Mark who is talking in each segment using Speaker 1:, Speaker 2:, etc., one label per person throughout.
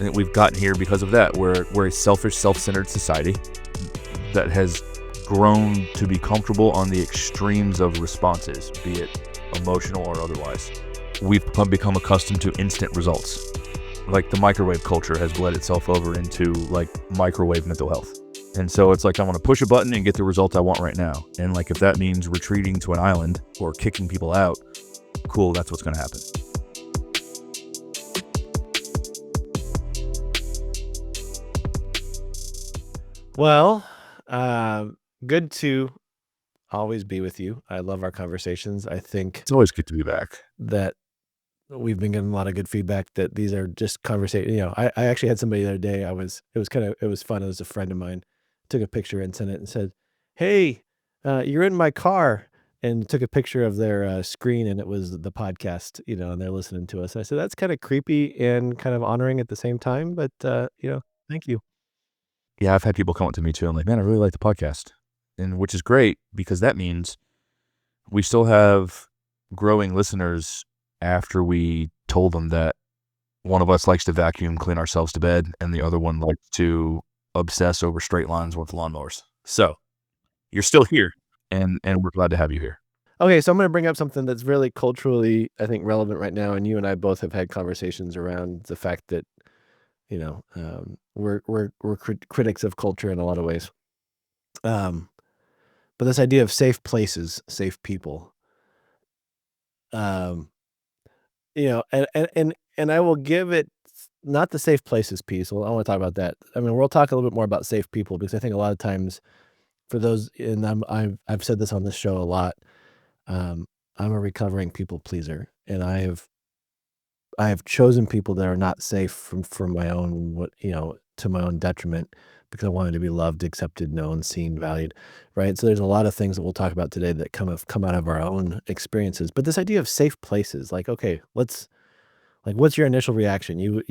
Speaker 1: And we've gotten here because of that. We're a selfish, self-centered society that has grown to be comfortable on the extremes of responses, be it emotional or otherwise. We've become accustomed to instant results. Like the microwave culture has bled itself over into like microwave mental health. And so it's like, I want to push a button and get the result I want right now. And like, if that means retreating to an island or kicking people out, cool, that's what's going to happen.
Speaker 2: Well, good to always be with you. I love our conversations. I think
Speaker 1: It's always good to be back.
Speaker 2: that we've been getting a lot of good feedback that these are just conversations. I actually had somebody the other day. It was fun. It was a friend of mine, took a picture and sent it and said, "Hey, you're in my car," and took a picture of their screen, and it was the podcast, and they're listening to us. I said, that's kind of creepy and kind of honoring at the same time, but thank you.
Speaker 1: Yeah, I've had people come up to me too. I'm like, man, I really like the podcast. And which is great because that means we still have growing listeners after we told them that one of us likes to vacuum clean ourselves to bed and the other one likes to obsess over straight lines with lawnmowers. So you're still here and we're glad to have you here.
Speaker 2: Okay, so I'm going to bring up something that's really culturally, I think, relevant right now, and you and I both have had conversations around the fact that we're critics of culture in a lot of ways. But this idea of safe places, safe people, um, and I will give it not the safe places piece. Well, I want to talk about that. I mean, we'll talk a little bit more about safe people because I think a lot of times for those, and I've said this on this show a lot. I'm a recovering people pleaser, and I have chosen people that are not safe for my own, to my own detriment because I wanted to be loved, accepted, known, seen, valued, right? So there's a lot of things that we'll talk about today that come out of our own experiences. But this idea of safe places, like, okay, what's your initial reaction?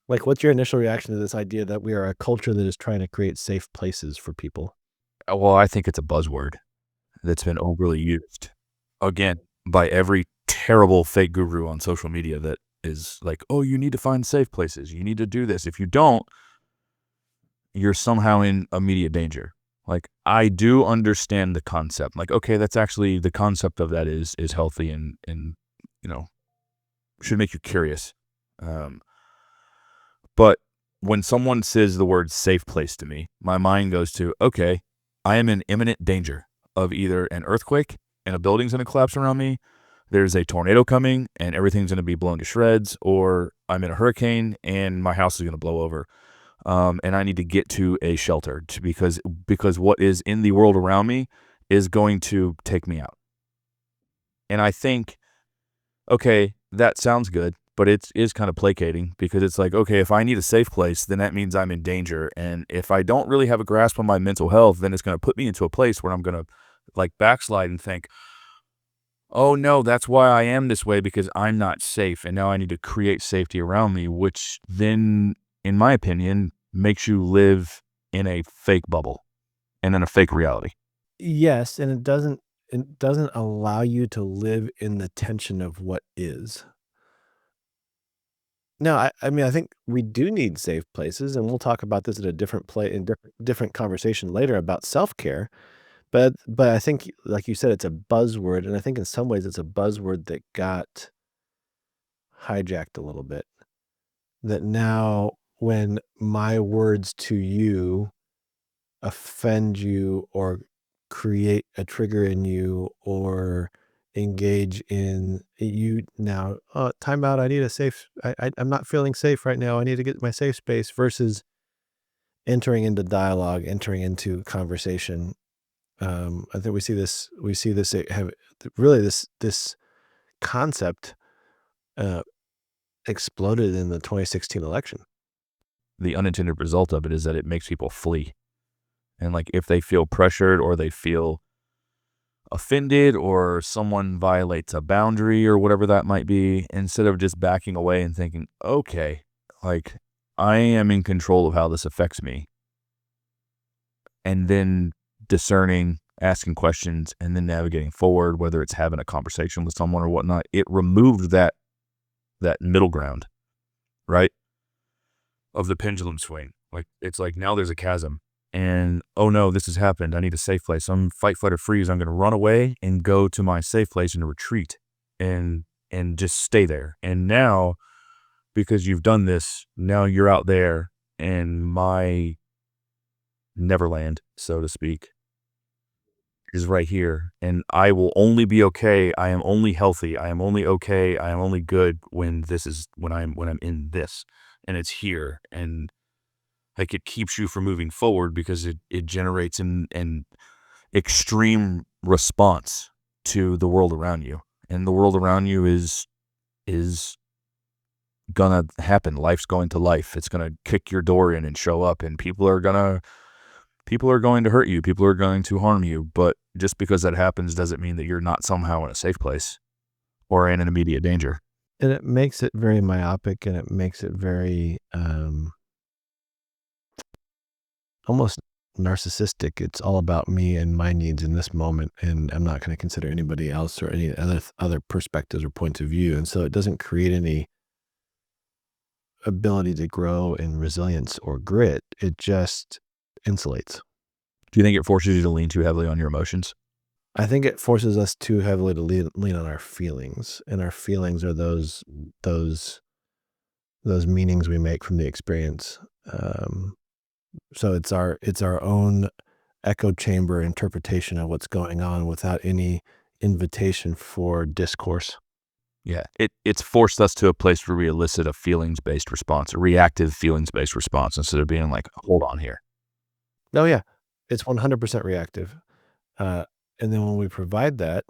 Speaker 2: Like, what's your initial reaction to this idea that we are a culture that is trying to create safe places for people?
Speaker 1: Well, I think it's a buzzword that's been overly used again by every terrible fake guru on social media that is like, oh, you need to find safe places. You need to do this. If you don't, you're somehow in immediate danger. Like, I do understand the concept. Like, okay, that's actually the concept of that is healthy and should make you curious. But when someone says the word safe place to me, my mind goes to, okay, I am in imminent danger of either an earthquake and a building's going to collapse around me, there's a tornado coming and everything's going to be blown to shreds, or I'm in a hurricane and my house is going to blow over. And I need to get to a shelter because what is in the world around me is going to take me out. And I think, okay, that sounds good, but it is kind of placating because it's like, okay, if I need a safe place, then that means I'm in danger. And if I don't really have a grasp on my mental health, then it's going to put me into a place where I'm going to like backslide and think, oh no, that's why I am this way because I'm not safe. And now I need to create safety around me, which then, in my opinion, makes you live in a fake bubble and in a fake reality.
Speaker 2: Yes, and it doesn't allow you to live in the tension of what is. No, I mean, I think we do need safe places, and we'll talk about this at a different play in different conversation later about self-care. But I think, like you said, it's a buzzword, and I think in some ways it's a buzzword that got hijacked a little bit. That now when my words to you offend you or create a trigger in you or engage in you now, time out, I need a safe I'm not feeling safe right now. I need to get my safe space versus entering into dialogue, entering into conversation. I think we see this have really this concept uh, exploded in the 2016 election.
Speaker 1: The unintended result of it is that it makes people flee. And like if they feel pressured or they feel offended or someone violates a boundary or whatever that might be, instead of just backing away and thinking, okay, like I am in control of how this affects me. And then discerning, asking questions, and then navigating forward, whether it's having a conversation with someone or whatnot, it removed that middle ground, right? of the pendulum swing. Like, it's like now there's a chasm and, oh no, this has happened. I need a safe place. I'm fight, flight, or freeze. I'm going to run away and go to my safe place and retreat and, just stay there. And now, because you've done this, now you're out there and my Neverland, so to speak, is right here. And I will only be okay. I am only healthy. I am only okay. I am only good when I'm in this and it's here. And like, it keeps you from moving forward because it generates an extreme response to the world around you. And the world around you is gonna happen. Life's going to life. It's gonna kick your door in and show up, and people are going to hurt you. People are going to harm you. But just because that happens doesn't mean that you're not somehow in a safe place or in an immediate danger.
Speaker 2: And it makes it very myopic, and it makes it very almost narcissistic. It's all about me and my needs in this moment, and I'm not going to consider anybody else or any other perspectives or points of view. And so it doesn't create any ability to grow in resilience or grit. It just insulates.
Speaker 1: Do you think it forces you to lean too heavily on your emotions?
Speaker 2: I think it forces us too heavily to lean on our feelings, and our feelings are those meanings we make from the experience. So it's our own echo chamber interpretation of what's going on without any invitation for discourse.
Speaker 1: Yeah. It's forced us to a place where we elicit a feelings-based response, a reactive feelings-based response, instead of being like, hold on here.
Speaker 2: Oh yeah, it's 100% reactive. And then when we provide that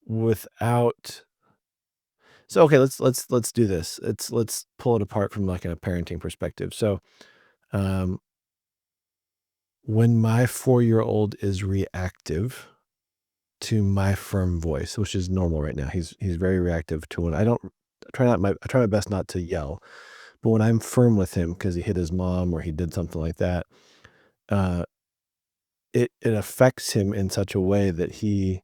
Speaker 2: without, so okay, let's do this. Let's pull it apart from like a parenting perspective. So, um, when my 4-year-old is reactive to my firm voice, which is normal right now, he's very reactive to when I try my best not to yell, but when I'm firm with him because he hit his mom or he did something like that, uh, it affects him in such a way that he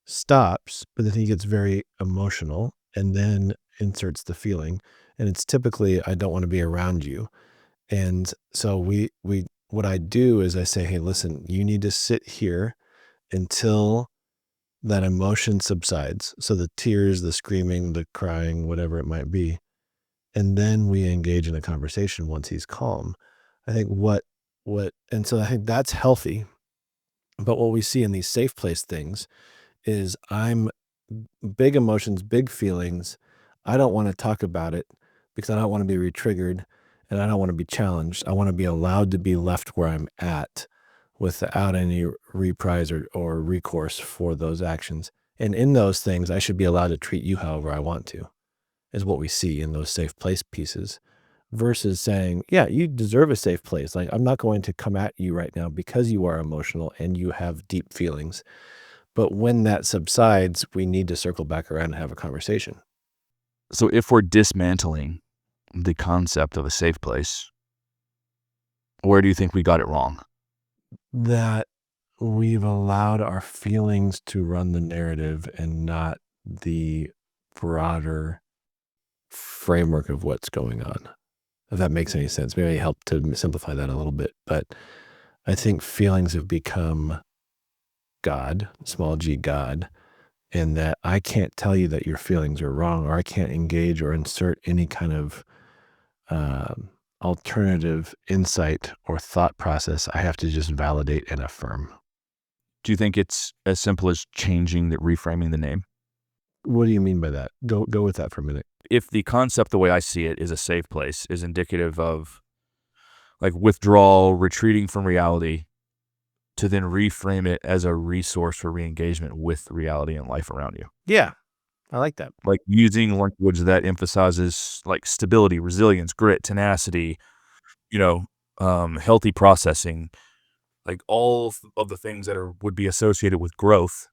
Speaker 2: stops, but then he gets very emotional and then inserts the feeling. And it's typically, I don't want to be around you. And so what I do is I say, hey, listen, you need to sit here until that emotion subsides. So the tears, the screaming, the crying, whatever it might be. And then we engage in a conversation once he's calm. I think and so I think that's healthy. But what we see in these safe place things is I'm big emotions, big feelings. I don't want to talk about it because I don't want to be re-triggered and I don't want to be challenged. I want to be allowed to be left where I'm at without any reprise or recourse for those actions. And in those things, I should be allowed to treat you however I want to, is what we see in those safe place pieces versus saying, yeah, you deserve a safe place. Like, I'm not going to come at you right now because you are emotional and you have deep feelings. But when that subsides, we need to circle back around and have a conversation.
Speaker 1: So if we're dismantling the concept of a safe place, where do you think we got it wrong?
Speaker 2: That we've allowed our feelings to run the narrative and not the broader framework of what's going on. If that makes any sense, maybe I help to simplify that a little bit. But I think feelings have become God, small g God, and that I can't tell you that your feelings are wrong, or I can't engage or insert any kind of alternative insight or thought process. I have to just validate and affirm.
Speaker 1: Do you think it's as simple as reframing the name?
Speaker 2: What do you mean by that? Go with that for a minute.
Speaker 1: If the concept, the way I see it, is a safe place, is indicative of like withdrawal, retreating from reality, to then reframe it as a resource for re-engagement with reality and life around you.
Speaker 2: Yeah, I like that.
Speaker 1: Like using language that emphasizes like stability, resilience, grit, tenacity, healthy processing, like all of the things that would be associated with growth,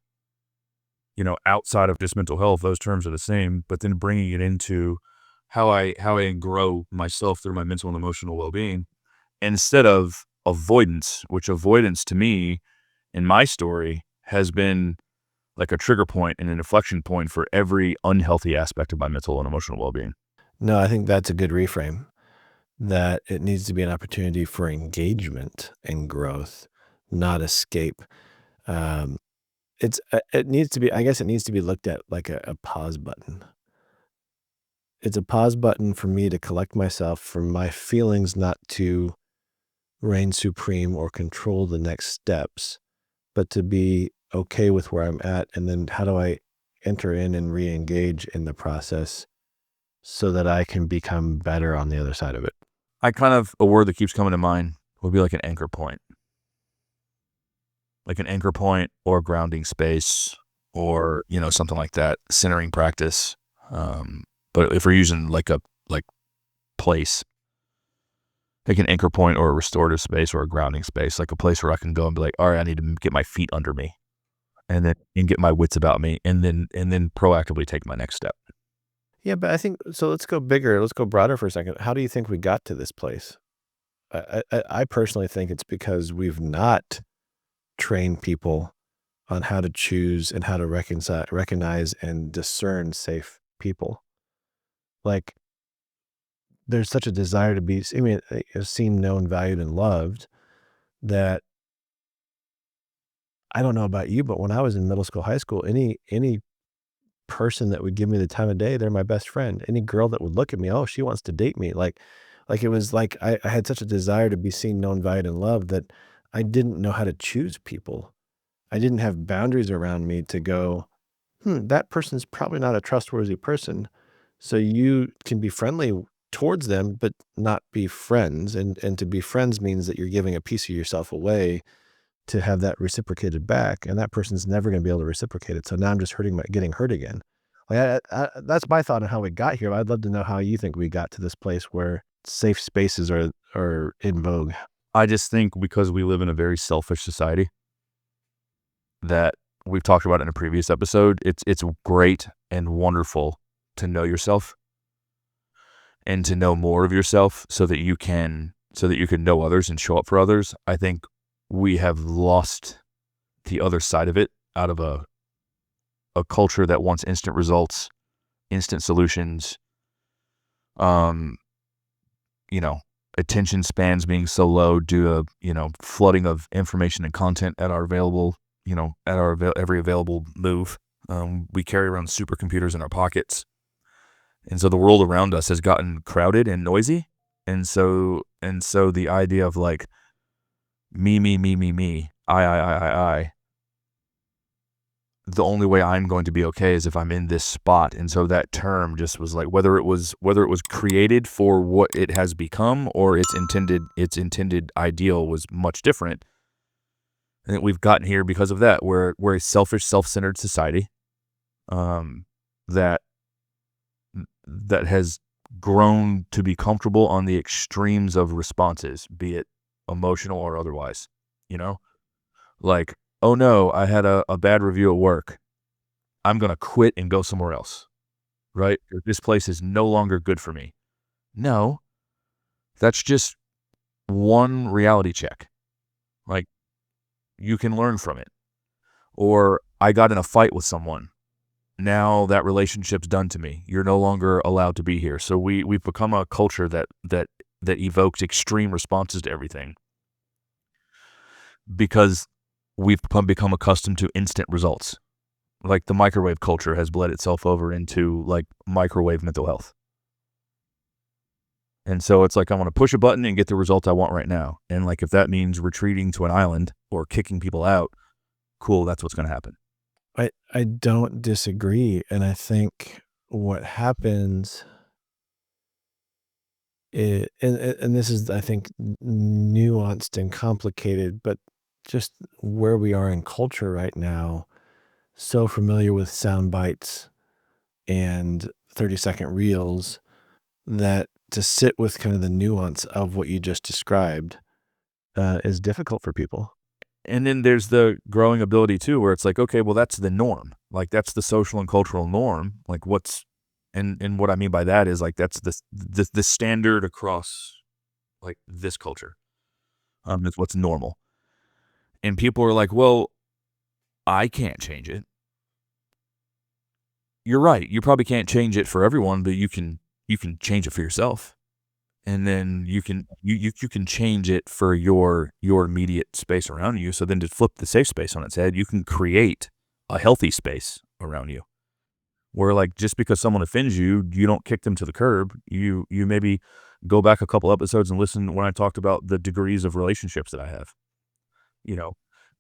Speaker 1: outside of just mental health. Those terms are the same, but then bringing it into how I grow myself through my mental and emotional well-being instead of avoidance, which avoidance to me in my story has been like a trigger point and an inflection point for every unhealthy aspect of my mental and emotional well-being.
Speaker 2: No, I think that's a good reframe. that it needs to be an opportunity for engagement and growth, not escape. Um, it needs to be, I guess it needs to be looked at like a pause button. It's a pause button for me to collect myself, for my feelings not to reign supreme or control the next steps, but to be okay with where I'm at. And then how do I enter in and re-engage in the process so that I can become better on the other side of it?
Speaker 1: A word that keeps coming to mind would be like an anchor point. Like an anchor point or grounding space or, something like that, centering practice. But if we're using like place, like an anchor point or a restorative space or a grounding space, like a place where I can go and be like, all right, I need to get my feet under me and get my wits about me and then proactively take my next step.
Speaker 2: Yeah, but I think so. Let's go bigger. Let's go broader for a second. How do you think we got to this place? I personally think it's because we've not trained people on how to choose and how to recognize and discern safe people. Like, there's such a desire to be, I mean, seen, known, valued, and loved that I don't know about you, but when I was in middle school, high school, any person that would give me the time of day, they're my best friend. Any girl that would look at me, oh, she wants to date me. Like it was like I had such a desire to be seen, known, valued, and loved that I didn't know how to choose people. I didn't have boundaries around me to go, that person's probably not a trustworthy person. So you can be friendly towards them, but not be friends. And to be friends means that you're giving a piece of yourself away to have that reciprocated back, and that person's never going to be able to reciprocate it. So now I'm just getting hurt again. Like that's my thought on how we got here. I'd love to know how you think we got to this place where safe spaces are in vogue.
Speaker 1: I just think because we live in a very selfish society that we've talked about in a previous episode, it's great and wonderful to know yourself and to know more of yourself so that you can know others and show up for others. I think we have lost the other side of it out of a culture that wants instant results, instant solutions, you know, attention spans being so low due to, flooding of information and content at our available, at our every available move. We carry around supercomputers in our pockets. And so the world around us has gotten crowded and noisy. And so the idea of like me, I, the only way I'm going to be okay is if I'm in this spot. And so that term just was like, whether it was created for what it has become or its intended ideal was much different. And we've gotten here because of that. We're a selfish, self-centered society that has grown to be comfortable on the extremes of responses, be it emotional or otherwise, like, oh no, I had a bad review at work. I'm going to quit and go somewhere else, right? This place is no longer good for me. No, that's just one reality check. Like, you can learn from it. Or I got in a fight with someone. Now that relationship's done to me. You're no longer allowed to be here. So we've become a culture that evokes extreme responses to everything because we've become accustomed to instant results. Like the microwave culture has bled itself over into like microwave mental health. And so it's like, I want to push a button and get the result I want right now. And like, if that means retreating to an island or kicking people out, cool, that's what's going to happen.
Speaker 2: I don't disagree. And I think what happens and this is, I think, nuanced and complicated, but just where we are in culture right now, so familiar with sound bites and 30-second reels that to sit with kind of the nuance of what you just described is difficult for people.
Speaker 1: And then there's the growing ability too, where it's like, okay, well, that's the norm. Like that's the social and cultural norm. Like and what I mean by that is like, that's the standard across like this culture. It's what's normal. And people are like, well, I can't change it. You're right. You probably can't change it for everyone, but you can change it for yourself. and then you can change it for your immediate space around you. So then to flip the safe space on its head, you can create a healthy space around you. Where like just because someone offends you, you don't kick them to the curb. You maybe go back a couple episodes and listen when I talked about the degrees of relationships that I have. You know,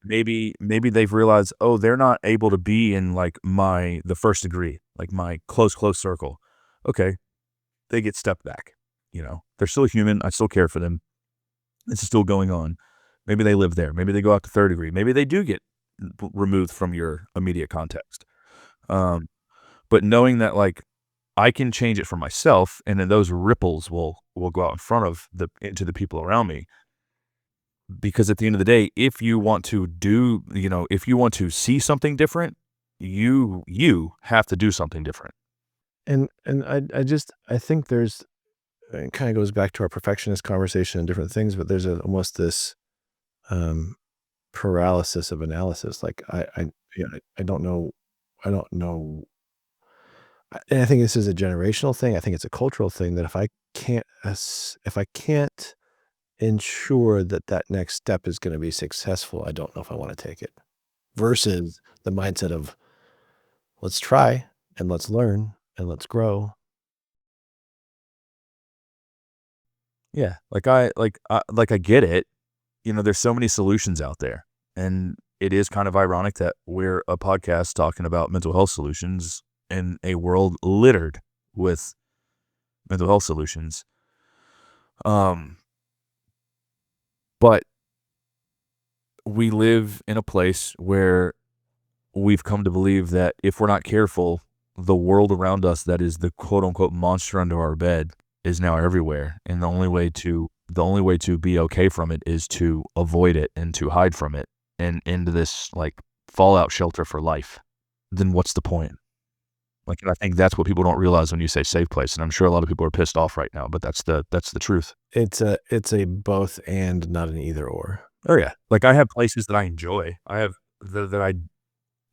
Speaker 1: maybe they've realized, oh, they're not able to be in like the first degree, like my close circle. Okay, they get stepped back. They're still human. I still care for them. It's still going on. Maybe they live there. Maybe they go out to third degree. Maybe they do get removed from your immediate context. Um, but knowing that like I can change it for myself, and then those ripples will go out in front of into the people around me. Because at the end of the day, if you want to if you want to see something different, you have to do something different.
Speaker 2: And I think there's it kinda goes back to our perfectionist conversation and different things, but there's almost this, um, paralysis of analysis, like, yeah, I don't know and I think this is a generational thing, I think it's a cultural thing that if I can't ensure that that next step is gonna be successful, I don't know if I wanna take it, versus the mindset of, "Let's try, and let's learn, and let's grow."
Speaker 1: Yeah, like I get it. There's so many solutions out there, and it is kind of ironic that we're a podcast talking about mental health solutions in a world littered with mental health solutions. Um, but we live in a place where we've come to believe that if we're not careful, the world around us that is the quote unquote monster under our bed is now everywhere. And the only way to be okay from it is to avoid it and to hide from it and into this like fallout shelter for life. Then what's the point? Like, and I think that's what people don't realize when you say safe place. And I'm sure a lot of people are pissed off right now, but that's the truth.
Speaker 2: It's a both and, not an either or.
Speaker 1: Oh yeah. Like I have places that I enjoy. I have that I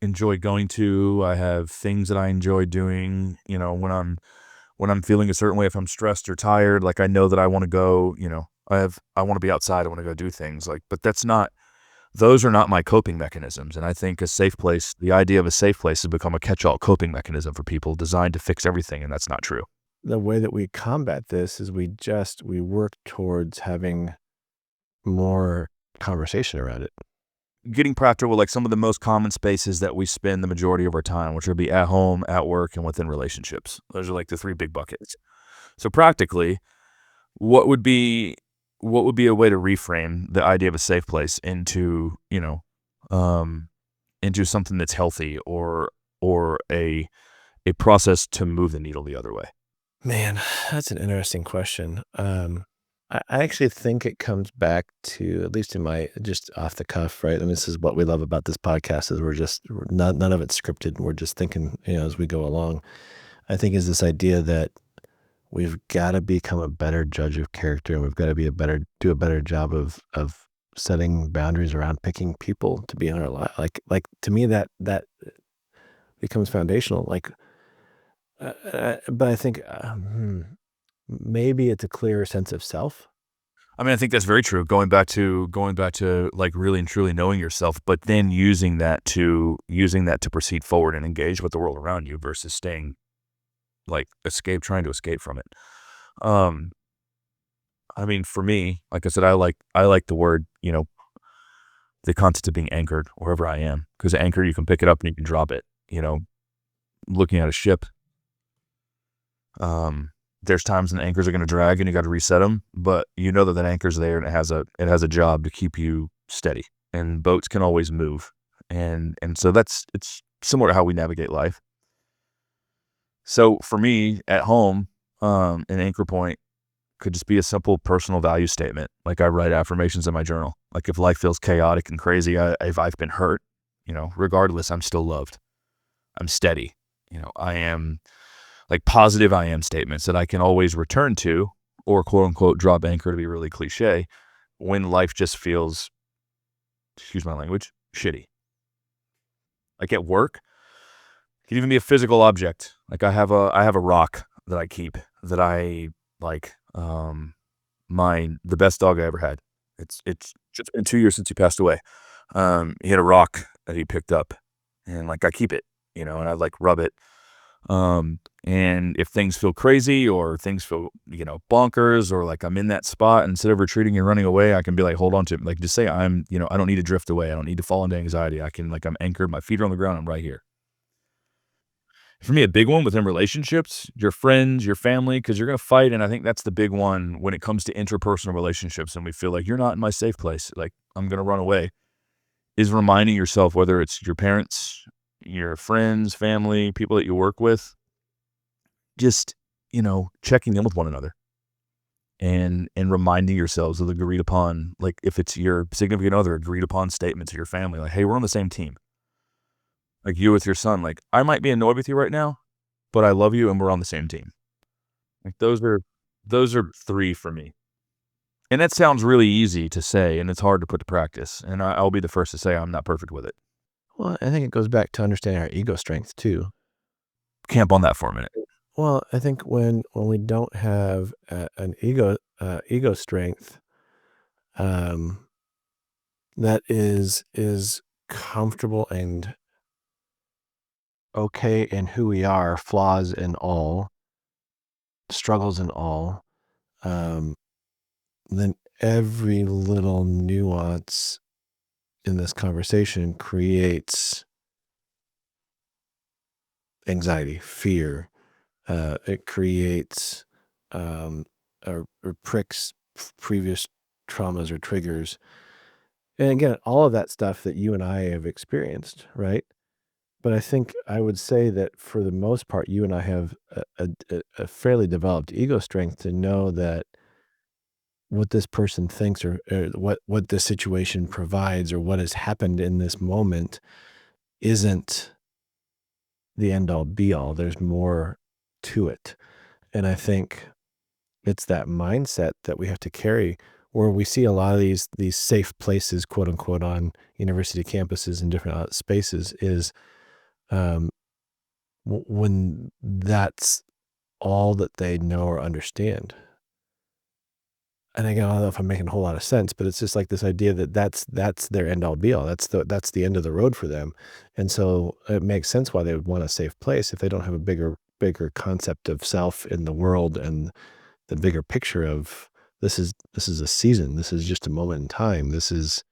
Speaker 1: enjoy going to. I have things that I enjoy doing, when I'm feeling a certain way, if I'm stressed or tired, like I know that I want to go, I want to be outside, I want to go do things like, but those are not my coping mechanisms. And I think the idea of a safe place has become a catch-all coping mechanism for people designed to fix everything. And that's not true.
Speaker 2: The way that we combat this is we work towards having more conversation around it.
Speaker 1: Getting practical, like some of the most common spaces that we spend the majority of our time, which would be at home, at work, and within relationships. Those are like the three big buckets. So practically, What would be what would be a way to reframe the idea of a safe place um, into something that's healthy or a process to move the needle the other way?
Speaker 2: Man, that's an interesting question. I actually think it comes back to, at least in my just off the cuff, right? And this is what we love about this podcast is we're not none of it's scripted. We're just thinking, as we go along. I think is this idea that we've got to become a better judge of character, and we've got to do a better job of setting boundaries around picking people to be in our life. Like to me, that becomes foundational. But I think maybe it's a clearer sense of self.
Speaker 1: I mean, I think that's very true. Going back to like really and truly knowing yourself, but then using that to proceed forward and engage with the world around you versus staying like trying to escape from it. Um, I mean, for me, like I said, I like the word, the concept of being anchored wherever I am. Because anchor, you can pick it up and you can drop it. Looking at a ship, there's times when anchors are going to drag and you got to reset them, but you know that anchor's there and it has a job to keep you steady. And boats can always move, and so it's similar to how we navigate life. So for me, at home, an anchor point could just be a simple personal value statement. Like I write affirmations in my journal. Like if life feels chaotic and crazy, if I've been hurt, regardless, I'm still loved. I'm steady. I am like positive I am statements that I can always return to or quote unquote drop anchor to be really cliche when life just feels, excuse my language, shitty. Like at work, it can even be a physical object. Like I have a rock that I keep that I like. the best dog I ever had. It's just been 2 years since he passed away. He had a rock that he picked up, and, like, I keep it, and I, like, rub it. And if things feel crazy or things feel, bonkers, or, like, I'm in that spot, instead of retreating and running away, I can be like, hold on to it. Like, just say I don't need to drift away. I don't need to fall into anxiety. I can, like, I'm anchored, my feet are on the ground, I'm right here. For me, a big one within relationships, your friends, your family, because you're going to fight. And I think that's the big one when it comes to interpersonal relationships. And we feel like you're not in my safe place. Like, I'm going to run away, is reminding yourself, whether it's your parents, your friends, family, people that you work with, just, checking in with one another and reminding yourselves of the agreed upon, like, if it's your significant other, agreed upon statement to your family, like, hey, we're on the same team. Like, you with your son, like, I might be annoyed with you right now, but I love you and we're on the same team. Like, those are 3 for me. And that sounds really easy to say, and it's hard to put to practice. And I'll be the first to say I'm not perfect with it.
Speaker 2: Well, I think it goes back to understanding our ego strength too.
Speaker 1: Camp on that for a minute.
Speaker 2: Well, I think when we don't have an ego strength, um, that is comfortable and okay in who we are, flaws and all, struggles and all, um, then every little nuance in this conversation creates anxiety, fear. It creates or pricks previous traumas or triggers. And again, all of that stuff that you and I have experienced, right? But I think I would say that for the most part, you and I have a fairly developed ego strength to know that what this person thinks or what this situation provides or what has happened in this moment isn't the end all be all. There's more to it. And I think it's that mindset that we have to carry where we see a lot of these safe places, quote unquote, on university campuses and different spaces is um, when that's all that they know or understand. And again, I don't know if I'm making a whole lot of sense, but it's just like this idea that that's their end all be all. That's the end of the road for them. And so it makes sense why they would want a safe place if they don't have a bigger concept of self in the world and the bigger picture of this is a season. This is just a moment in time. This is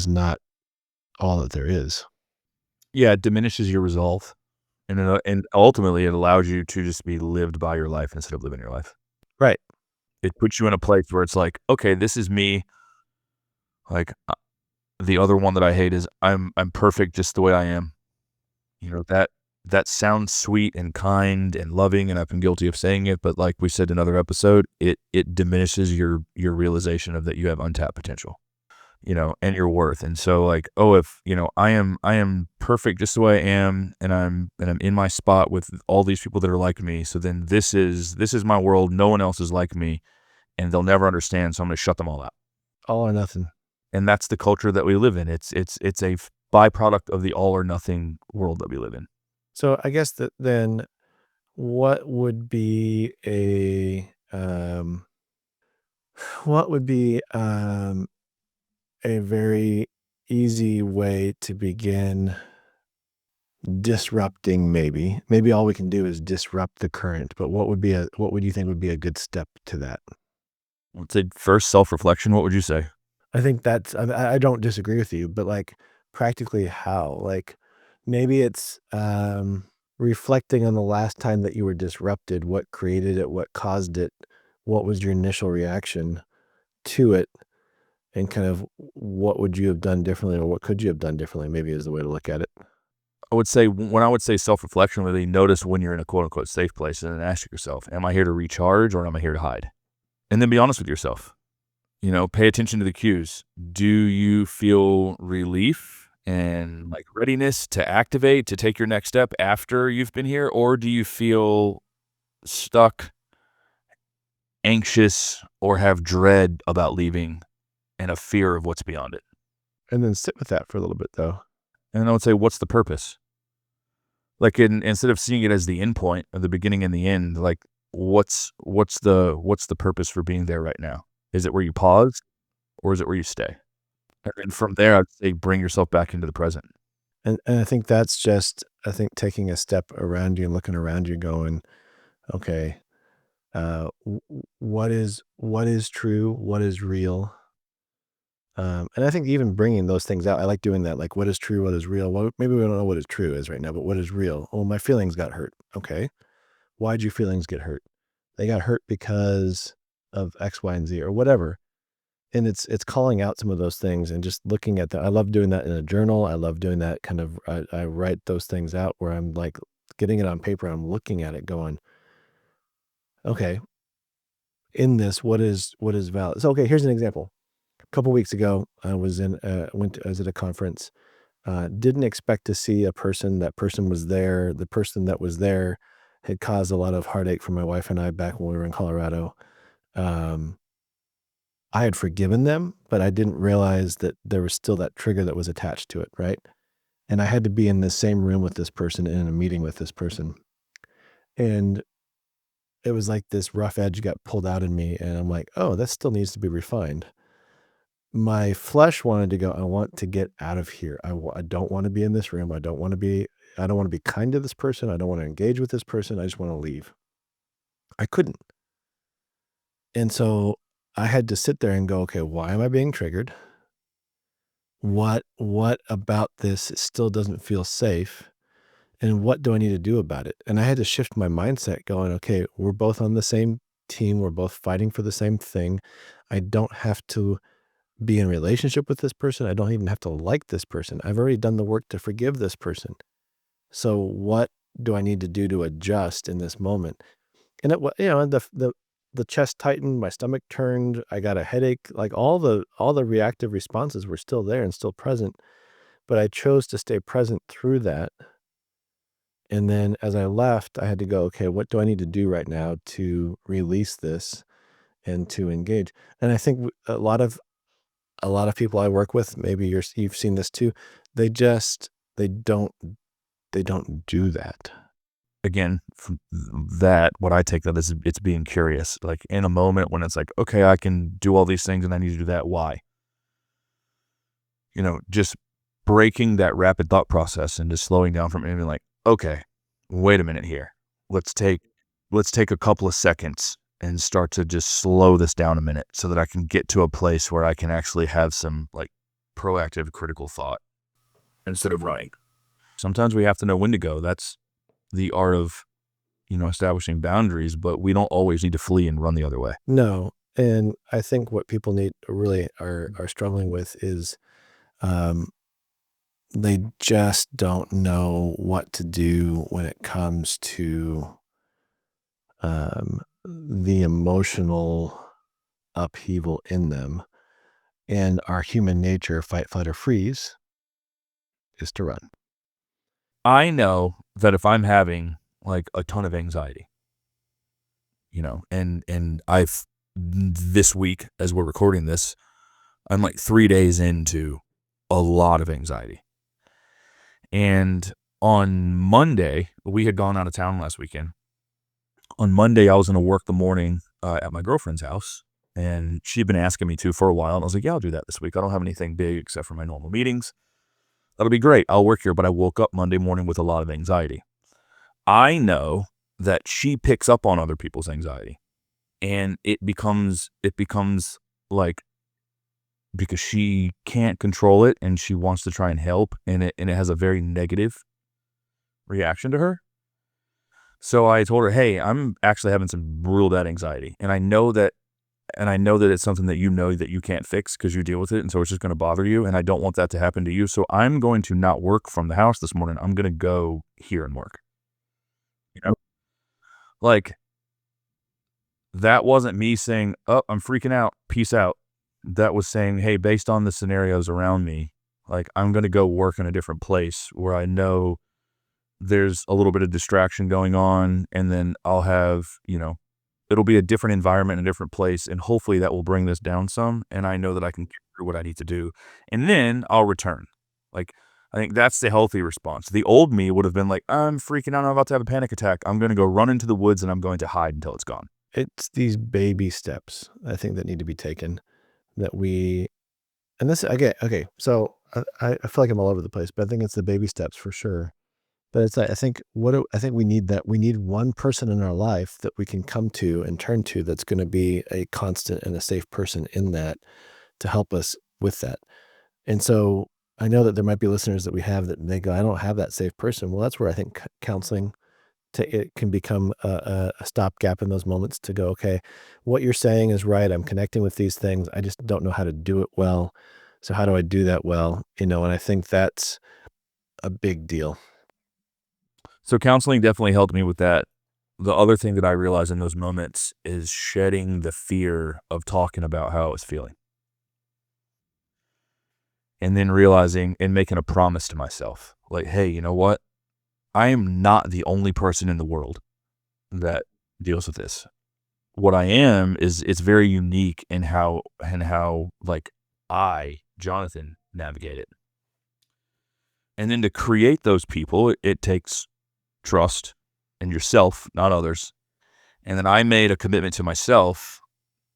Speaker 2: not all that there is.
Speaker 1: Yeah, it diminishes your resolve. And ultimately, it allows you to just be lived by your life instead of living your life.
Speaker 2: Right.
Speaker 1: It puts you in a place where it's like, okay, this is me. Like, the other one that I hate is I'm perfect just the way I am. That sounds sweet and kind and loving, and I've been guilty of saying it, but like we said in another episode, it diminishes your realization of that you have untapped potential, and your worth. And so, like, oh, if I am perfect just the way I am, and I'm in my spot with all these people that are like me. So then this is my world. No one else is like me, and they'll never understand. So I'm going to shut them all out.
Speaker 2: All or nothing.
Speaker 1: And that's the culture that we live in. It's a byproduct of the all or nothing world that we live in.
Speaker 2: So I guess that then what would be what would be a very easy way to begin disrupting maybe all we can do is disrupt the current, but what would you think would be a good step to that?
Speaker 1: Let's say first self-reflection. What would you say?
Speaker 2: I think I don't disagree with you, but like practically how? Like maybe it's reflecting on the last time that you were disrupted, what created it, what caused it, what was your initial reaction to it, and kind of what would you have done differently or what could you have done differently, maybe is the way to look at it.
Speaker 1: I would say, when I would say self-reflection, really notice when you're in a quote unquote safe place, and then ask yourself, am I here to recharge or am I here to hide? And then be honest with yourself. Pay attention to the cues. Do you feel relief and, like, readiness to activate, to take your next step after you've been here? Or do you feel stuck, anxious, or have dread about leaving and a fear of what's beyond it?
Speaker 2: And then sit with that for a little bit though.
Speaker 1: And I would say, what's the purpose? Like, instead of seeing it as the end point or the beginning and the end, like, what's the purpose for being there right now? Is it where you pause or is it where you stay? And then from there, I'd say bring yourself back into the present.
Speaker 2: And I think that's just, I think, taking a step around you and looking around you going, okay, what is true? What is real? And I think even bringing those things out, I like doing that. Like, what is true? What is real? Well, maybe we don't know what is true is right now, but what is real? Oh, my feelings got hurt. Okay. Why'd your feelings get hurt? They got hurt because of X, Y, and Z or whatever. And it's calling out some of those things and just looking at that. I love doing that in a journal. I love doing that kind of, I write those things out where I'm like getting it on paper. I'm looking at it going, okay, in this, what is valid? So, okay, here's an example. A couple weeks ago, I was at a conference. Didn't expect to see a person. That person was there. The person that was there had caused a lot of heartache for my wife and I back when we were in Colorado. Um, I had forgiven them, but I didn't realize that there was still that trigger that was attached to it, right? And I had to be in the same room with this person in a meeting with this person. And it was like this rough edge got pulled out in me. And I'm like, oh, that still needs to be refined. My flesh wanted to go, I want to get out of here. I don't want to be in this room. I don't want to be kind to this person. I don't want to engage with this person. I just want to leave. I couldn't. And so I had to sit there and go, okay, why am I being triggered? What about this still doesn't feel safe? And what do I need to do about it? And I had to shift my mindset going, okay, we're both on the same team. We're both fighting for the same thing. I don't have to be in relationship with this person. I don't even have to like this person. I've already done the work to forgive this person. So what do I need to do to adjust in this moment? And the chest tightened, my stomach turned, I got a headache, like all the reactive responses were still there and still present, but I chose to stay present through that. And then as I left, I had to go, okay, what do I need to do right now to release this and to engage? And I think a lot of people I work with, maybe you've seen this too, they just they don't they don't do that.
Speaker 1: Again, from that, what I take that is it's being curious. Like in a moment when it's like, okay, I can do all these things and I need to do that. Why? Just breaking that rapid thought process and just slowing down from it and being like, okay, wait a minute here. Let's take a couple of seconds and start to just slow this down a minute so that I can get to a place where I can actually have some like proactive critical thought instead of running. Sometimes we have to know when to go. That's the art of, establishing boundaries, but we don't always need to flee and run the other way.
Speaker 2: No. And I think what people need really are struggling with is um, they just don't know what to do when it comes to the emotional upheaval in them. And our human nature, fight, flight, or freeze, is to run.
Speaker 1: I know that if I'm having like a ton of anxiety, and I've this week as we're recording this, I'm like 3 days into a lot of anxiety. And on Monday, we had gone out of town last weekend. On Monday, I was going to work the morning at my girlfriend's house, and she'd been asking me to for a while. And I was like, yeah, I'll do that this week. I don't have anything big except for my normal meetings. That'll be great. I'll work here. But I woke up Monday morning with a lot of anxiety. I know that she picks up on other people's anxiety, and it becomes like, because she can't control it and she wants to try and help, and it has a very negative reaction to her. So I told her, hey, I'm actually having some real bad anxiety, and I know that it's something that that you can't fix because you deal with it, and so it's just going to bother you, and I don't want that to happen to you. So I'm going to not work from the house this morning. I'm going to go here and work. You know, like, that wasn't me saying, oh, I'm freaking out, peace out. That was saying, hey, based on the scenarios around me, like, I'm going to go work in a different place where I know there's a little bit of distraction going on, and then I'll have, it'll be a different environment, a different place, and hopefully that will bring this down some, and I know that I can get through what I need to do, and then I'll return. Like, I think that's the healthy response. The old me would have been like, I'm freaking out. I'm about to have a panic attack. I'm going to go run into the woods and I'm going to hide until it's gone.
Speaker 2: It's these baby steps, I think, that need to be taken that we and this again, okay, so I feel like I'm all over the place, but I think it's the baby steps for sure. But it's like, I think I think we need that we need one person in our life that we can come to and turn to that's gonna be a constant and a safe person in that to help us with that. And so I know that there might be listeners that we have that they go, "I don't have that safe person." Well, that's where I think counseling it can become a stopgap in those moments to go, okay, what you're saying is right. I'm connecting with these things. I just don't know how to do it well. So how do I do that well? And I think that's a big deal.
Speaker 1: So counseling definitely helped me with that. The other thing that I realized in those moments is shedding the fear of talking about how I was feeling. And then realizing and making a promise to myself, like, hey, you know what? I am not the only person in the world that deals with this. What I am is it's very unique in how like I, Jonathan, navigate it. And then to create those people, it takes trust in yourself, not others. And then I made a commitment to myself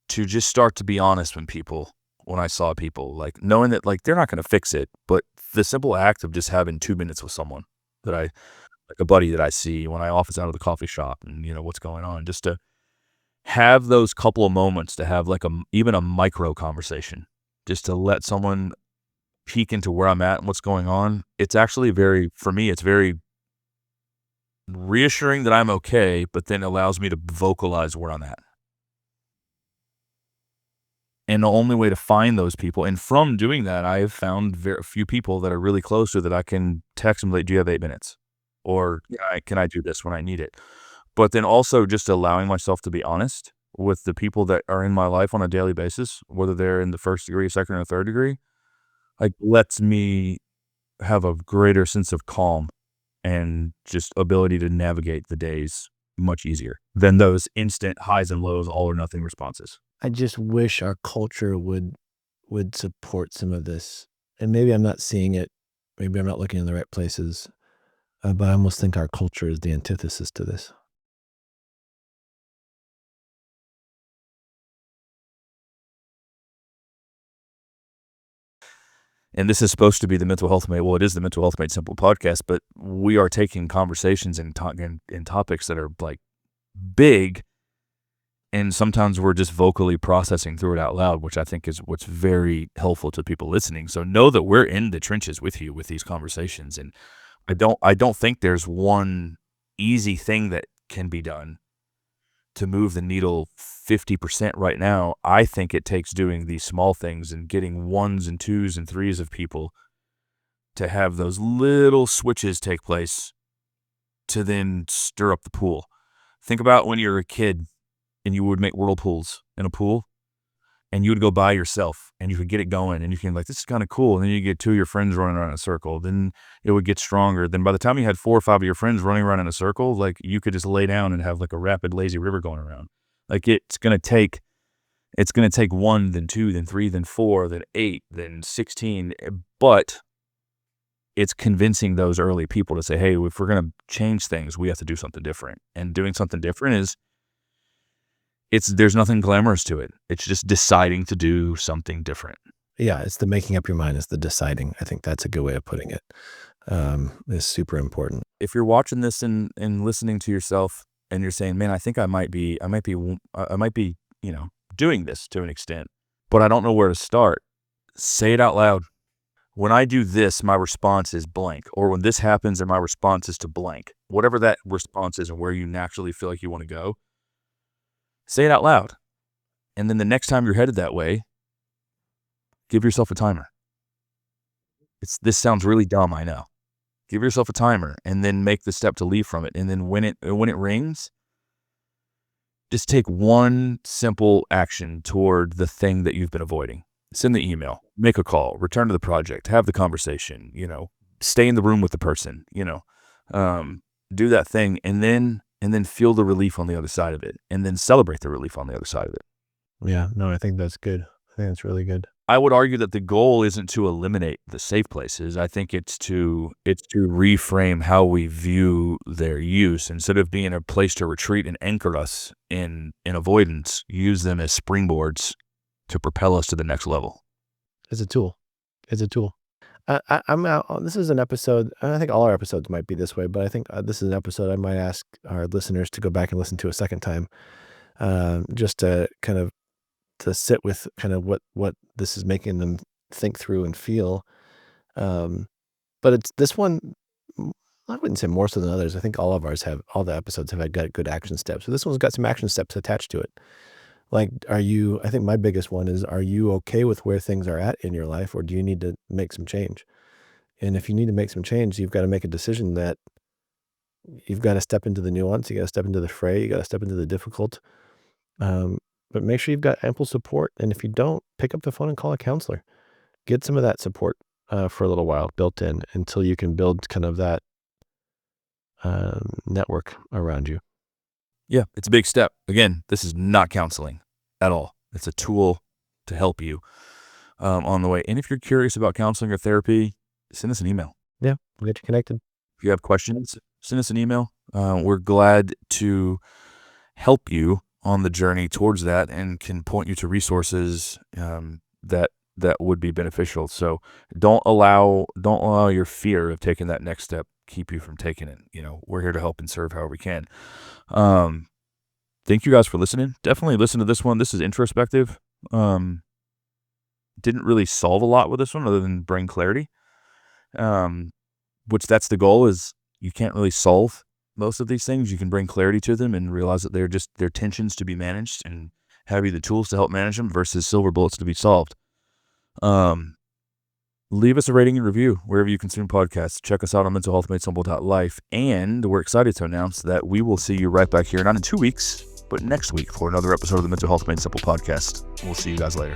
Speaker 1: to just start to be honest when I saw people, like knowing that like they're not going to fix it, but the simple act of just having 2 minutes with someone that I like a buddy that I see when I office out of the coffee shop and what's going on, just to have those couple of moments to have like even a micro conversation, just to let someone peek into where I'm at and what's going on. It's actually for me, it's very reassuring that I'm okay, but then allows me to vocalize where I'm at. And the only way to find those people, and from doing that, I have found very few people that are really close to that I can text them like, "Do you have 8 minutes?" Or "Can I do this when I need it?" But then also just allowing myself to be honest with the people that are in my life on a daily basis, whether they're in the first degree, second, or third degree, like lets me have a greater sense of calm and just ability to navigate the days much easier than those instant highs and lows, all or nothing responses.
Speaker 2: I just wish our culture would support some of this. And maybe I'm not seeing it. Maybe I'm not looking in the right places. But I almost think our culture is the antithesis to this.
Speaker 1: And this is supposed to be the Mental Health Made. Well, it is the Mental Health Made Simple podcast, but we are taking conversations and in topics that are like big, and sometimes we're just vocally processing through it out loud, which I think is what's very helpful to people listening. So know that we're in the trenches with you with these conversations, and I don't think there's one easy thing that can be done to move the needle 50% right now. I think it takes doing these small things and getting ones and twos and threes of people to have those little switches take place to then stir up the pool. Think about when you were a kid and you would make whirlpools in a pool and you would go by yourself and you could get it going and you can like, this is kind of cool. And then you get two of your friends running around in a circle. Then it would get stronger. Then by the time you had 4 or 5 of your friends running around in a circle, like you could just lay down and have like a rapid, lazy river going around. Like it's going to take 1, then 2, then 3, then 4, then 8, then 16. But it's convincing those early people to say, hey, if we're going to change things, we have to do something different. And doing something different there's nothing glamorous to it. It's just deciding to do something different.
Speaker 2: Yeah, it's the making up your mind. It's the deciding. I think that's a good way of putting it. Is super important.
Speaker 1: If you're watching this and listening to yourself and you're saying, man, I think I might be, doing this to an extent, but I don't know where to start. Say it out loud. When I do this, my response is blank. Or when this happens and my response is to blank. Whatever that response is and where you naturally feel like you want to go, say it out loud. And then the next time you're headed that way, give yourself a timer. This sounds really dumb, I know. Give yourself a timer and then make the step to leave from it. And then when it rings, just take one simple action toward the thing that you've been avoiding. Send the email, make a call, return to the project, have the conversation, stay in the room with the person, do that thing and then feel the relief on the other side of it and then celebrate the relief on the other side of it.
Speaker 2: Yeah, no, I think that's good. I think that's really good.
Speaker 1: I would argue that the goal isn't to eliminate the safe places. I think it's to reframe how we view their use. Instead of being a place to retreat and anchor us in avoidance, use them as springboards to propel us to the next level.
Speaker 2: It's a tool. It's a tool. I'm out. This is an episode. I think all our episodes might be this way, but I think this is an episode I might ask our listeners to go back and listen to a second time, just to kind of to sit with kind of what this is making them think through and feel. But it's this one. I wouldn't say more so than others. I think all the episodes have got good action steps. So this one's got some action steps attached to it. Like, I think my biggest one is, are you okay with where things are at in your life, or do you need to make some change? And if you need to make some change, you've got to make a decision that you've got to step into the nuance, you got to step into the fray, you got to step into the difficult. But make sure you've got ample support. And if you don't, pick up the phone and call a counselor. Get some of that support for a little while built in until you can build kind of that network around you.
Speaker 1: Yeah, it's a big step. Again, this is not counseling at all. It's a tool to help you on the way. And if you're curious about counseling or therapy, send us an email.
Speaker 2: Yeah, we'll get you connected.
Speaker 1: If you have questions, send us an email. We're glad to help you on the journey towards that and can point you to resources that would be beneficial. So don't allow your fear of taking that next step keep you from taking it. We're here to help and serve however we can. Thank you guys for listening. Definitely listen to this one. This is introspective. Didn't really solve a lot with this one other than bring clarity. Which that's the goal, is you can't really solve most of these things. You can bring clarity to them and realize that they're tensions to be managed and have you the tools to help manage them versus silver bullets to be solved. Leave us a rating and review wherever you consume podcasts. Check us out on mentalhealthmadesimple.life. And we're excited to announce that we will see you right back here, not in 2 weeks, but next week for another episode of the Mental Health Made Simple podcast. We'll see you guys later.